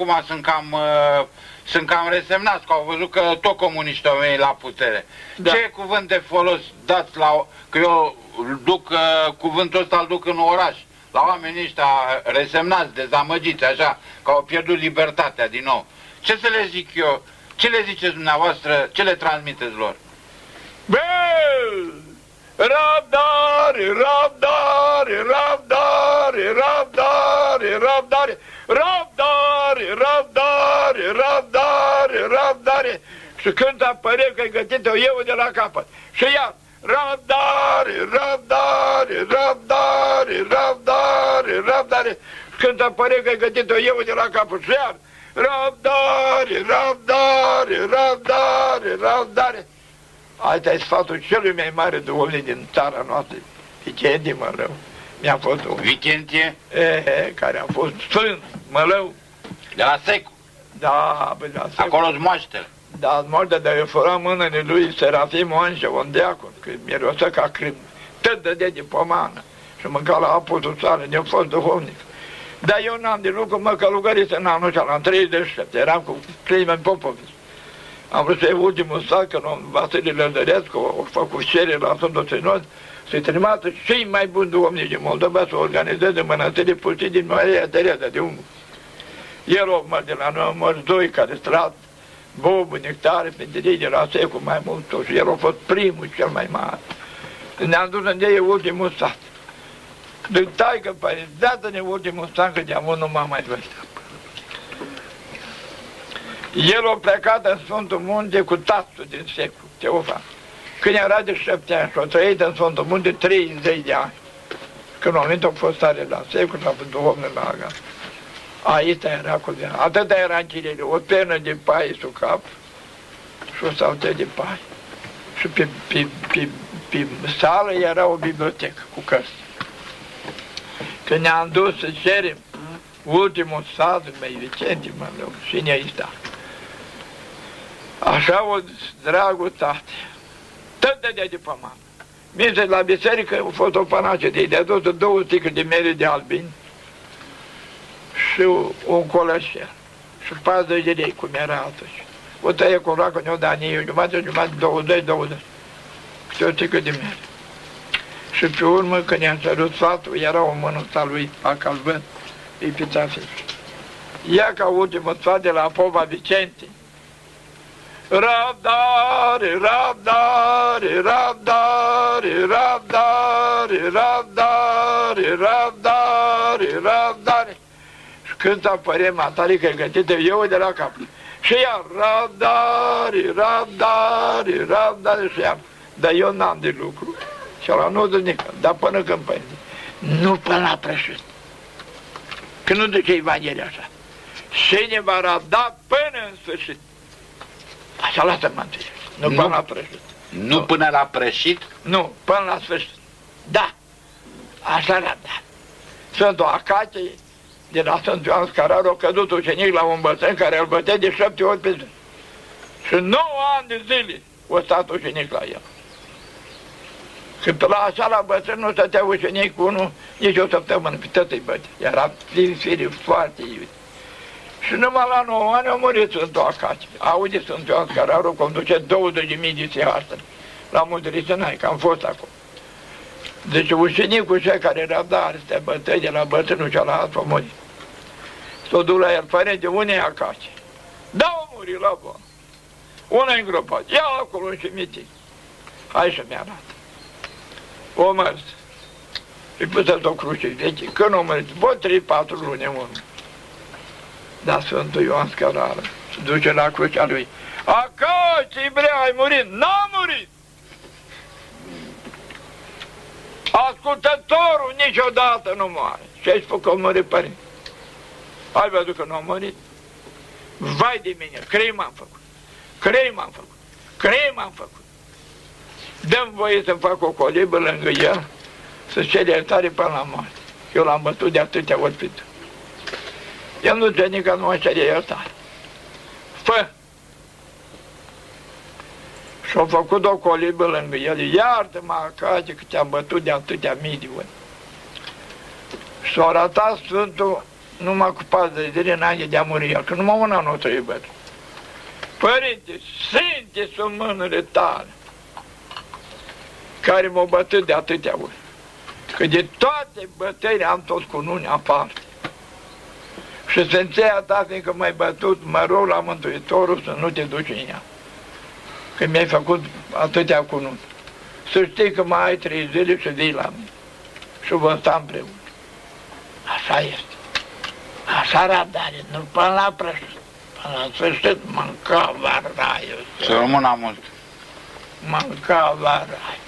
Acum sunt cam resemnați, că au văzut că tot comuniștii au venit la putere. Da. Ce cuvânt de folos dați că eu duc cuvântul ăsta îl duc în oraș, la oamenii ăștia resemnați, dezamăgiți, așa, că au pierdut libertatea din nou. Ce să le zic eu? Ce le ziceți dumneavoastră? Ce le transmiteți lor? Bă! Răbdare, răbdare, răbdare, răbdare, răbdare, răbdare, răbdare, răbdare, răbdare. Și când apare că-i gătit-o eu de la capăt. Și iar, răbdare, răbdare, răbdare, răbdare, răbdare. Și când apare că-i gătit-o eu de la capăt. Și iar, răbdare, răbdare, răbdare, răbdare. Asta e sfatul celui mai mare duhovnic din țara noastră, Vicentie Mălău. Mi-a fost un... Vicentie? Care a fost sfânt, Mălău. De la Secu? Da, de la Secu. Acolo-s moaștele. Da, moaște, dar eu făram mâinile lui Serafim Onșe, un deacon, că mirosă ca crim. Tot dădea de pomană și mânca la apusul țară, ne-a fost duhovnic. Dar eu n-am de lucru, mă călugărise în anul ăsta, la 37, eram cu Climen Popovici. Am vrut să iau ultimul sat, că Vasile Lăzărescu a făcut cerere la Sfântul Sinod, să-i trimată cei mai buni duhovnici din Moldova să organizeze mănăstirii pustii din Maria Tereza de Ungu. El o măr de la noi, măr doi care strat, Bobu, Nectare, Pentedei de la Secu, mai mult tot, și el a fost primul cel mai mare. Ne-am dus în ei ultimul sat. Deci taică, păi, dată-ne ultimul sat, că de-amor nu m-am mai văzut. El a plecat în Sfântul Munte cu tatăl din Secu, Teofan. Când era de 7 ani și a trăit în Sfântul Munte 30 de ani. Când a venit, a fost stare la Secu și a fost duhovnic la Aga. Aici era cu ea. Atâta era închiriere, o pernă de pai sub cap și o saltea de pai. Și pe sală era o bibliotecă cu cărți. Când ne-am dus să cerem ultimul sat, mai Vicentie Mălău, și ne-a stat. Așa o dragotate, tot dădea de pământ. Minte, la biserică a fost o panace de i-a dus 2 sticle de mere de albin și un colășel și 40 de lei, cum era atunci. O tăie cu roacă, ne-o da nie, jumătate, 20. Și o sticlă de mere. Și pe urmă, când i-am cerut sfatul, era o mânuța lui, Acalvânt, îi pitafi. Ia ca ultimul sfat de la Pova Vicentie. Răbdare, răbdare, răbdare, răbdare, răbdare, răbdare, răbdare. Și când apare matalică gătită, eu de la cap. Și iar, răbdare, răbdare, răbdare, și iar. Dar eu n-am de lucru. Și ăla nu zic nică, dar până când păi, nu până la prășit. Că nu duce Evanghelia așa. Și ne va răbda până în sfârșit. Așa lasă mântuiesc, nu până la prășit. Nu până la prășit? Nu, până la sfârșit. Da, așa răbda. Sfântul Acatie, de la Sfântul Ioan Scăraru, a căzut ucenic la un bătrân care îl bătea de 7 ori pe zi. Și 9 ani de zile a stat ucenic la el. Când la așa la bătrân nu stătea ucenic cu unul nici o săptămână, pe tot îi bătea. Era plin fire foarte iubit. Și numai la 9 ani a murit Sfântul Acatie. Aude Sfântul Ioan Scăraru, conduce 20.000 de sehastră la Muntele Sinai, că am fost acolo. Deci ucenicul cel care răbda astea bătăi de la bătrânul celălalt a murit. S-o duc la el, părinte, unde e Acatie? Da, a murit la bun. Una îngropat, ia acolo în cimitir. Hai să-mi arată. O mers. Și pus o cruce veche. Când o mers, pot 3-4 luni în urmă. Dar Sfântul Ioan Scăraru se duce la crucea lui. Acatie, bre, ai murit? N-a murit! Ascultătorul niciodată nu moare. Și ai spus că a murit părinte. Ai văzut că nu a murit? Vai de mine, crei m-am făcut. Crei m-am făcut. Crei m-am făcut. Dă-mi voie să fac o colibă lângă el, să cer iertare până la moarte. Eu l-am bătut de atâtea ori pe tu. El nu ține că nu mă cere iertare. Fă! Și-a făcut o colibă lângă el. Iartă-mă, Acatie, că te-am bătut de atâtea mii de ori. Și-a arătat Sfântul numai cu 4 de zile înainte de a muri el, că numai un an o trăi bătrân. Părinte, Sfinte sunt mâinile tale, care m-au bătut de atâtea ori, că de toate bătăile am tot cununi aparte. Și Sfinția ta, fiindcă m-ai bătut, mă rog la Mântuitorul să nu te duci în ea, că mi-ai făcut atâtea cununi. Să știi că mai ai 3 zile și vii la mine și vom sta împreună. Așa este. Așa răbdare, nu până la prășit. Până la sfârșit mânca varaiul. Să rămână mult. Mânca varaiul.